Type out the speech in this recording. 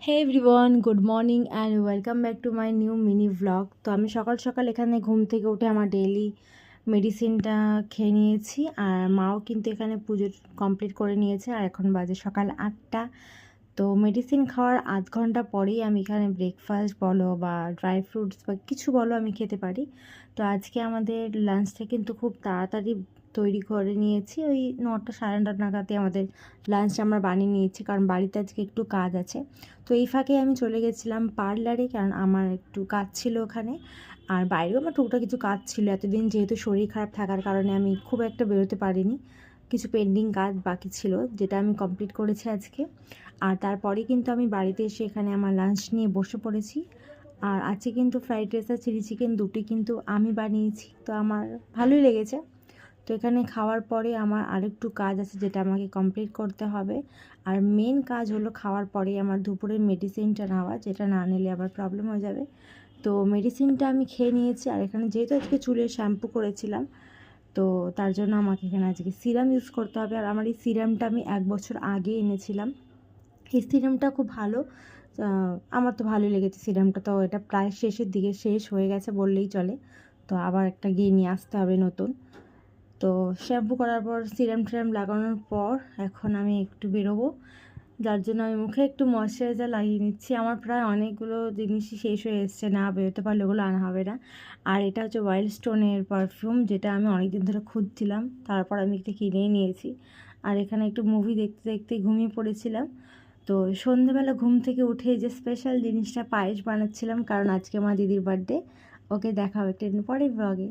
Hey everyone, good morning and welcome back to my new mini vlog. তো আমি সকাল সকাল এখানে ঘুম থেকে উঠে আমার ডেইলি মেডিসিনটা খেয়ে নিয়েছি, আর মাও কিন্তু এখানে পুজো কমপ্লিট করে নিয়েছে। আর এখন বাজে সকাল 8টা। তো মেডিসিন খাওয়ার আধ ঘন্টা পরেই আমি এখানে ব্রেকফাস্ট বলো বা ড্রাই ফ্রুটস বা কিছু বলো আমি খেতে পারি। তো আজকে আমাদের লাঞ্চটা কিন্তু খুব তাড়াতাড়ি তৈরি করে নিয়েছি, ওই 9টা সাড়ে 9টা নাগাদই আমাদের লাঞ্চ আমরা বানিয়ে নিয়েছি, কারণ বাড়িতে আজকে একটু কাজ আছে। তো এই ফাঁকে আমি চলে গেছিলাম পার্লারে, কারণ আমার একটু কাজ ছিল ওখানে। আর বাইরেও আমার টুকটাক কিছু কাজ ছিল, এতদিন যেহেতু শরীর খারাপ থাকার কারণে আমি খুব একটা বেরোতে পারিনি। কিছু পেন্ডিং কাজ বাকি ছিল, যেটা আমি কমপ্লিট করেছি আজকে। আর তারপরে কিন্তু আমি বাড়িতে এসে এখানে আমার লাঞ্চ নিয়ে বসে পড়েছি। আর আজকে কিন্তু ফ্রাইড রাইস আর চিলি চিকেন দুটি কিন্তু আমি বানিয়েছি, তো আমার ভালোই লেগেছে। তো এখানে খাওয়ার পরে আমার আরেকটু কাজ আছে, যেটা আমাকে কমপ্লিট করতে হবে। আর মেন কাজ হলো খাওয়ার পরেই আমার দুপুরের মেডিসিনটা নেওয়া, যেটা না নিলে আবার প্রবলেম হয়ে যাবে। তো মেডিসিনটা আমি খেয়ে নিয়েছি। আর এখানে যেহেতু আজকে চুলের শ্যাম্পু করেছিলাম, তো তার জন্য আমাকে এখানে আজকে সিরাম ইউজ করতে হবে। আর আমার এই সিরামটা আমি 1 বছর আগে এনেছিলাম। এই সিরামটা খুব ভালো, আমার তো ভালোই লেগেছে সিরামটা। তো এটা প্রায় শেষের দিকে, শেষ হয়ে গেছে বললেই চলে। তো আবার একটা গিয়ে নিয়ে আসতে হবে নতুন। তো শ্যাম্পু করার পর সিরাম টিরাম লাগানোর পর এখন আমি একটু বেরোবো, যার জন্য আমি মুখে একটু ময়শ্চারাইজার লাগিয়ে নিচ্ছি। আমার প্রায় অনেকগুলো জিনিসই শেষ হয়ে এসছে, না বেরোতে পারলে ওগুলো আনা হবে না। আর এটা হচ্ছে ওয়াইল্ড স্টোনের পারফিউম, যেটা আমি অনেক দিন ধরে খুঁজছিলাম, তারপর আমি একটা কিনেই নিয়েছি। আর এখানে একটু মুভি দেখতে দেখতে ঘুমিয়ে পড়েছিলাম। তো সন্ধেবেলা ঘুম থেকে উঠে যে স্পেশাল জিনিসটা পায়েস বানাচ্ছিলাম, কারণ আজকে আমার দিদির বার্থডে। ওকে দেখা হবে একটু পরের ব্লগে।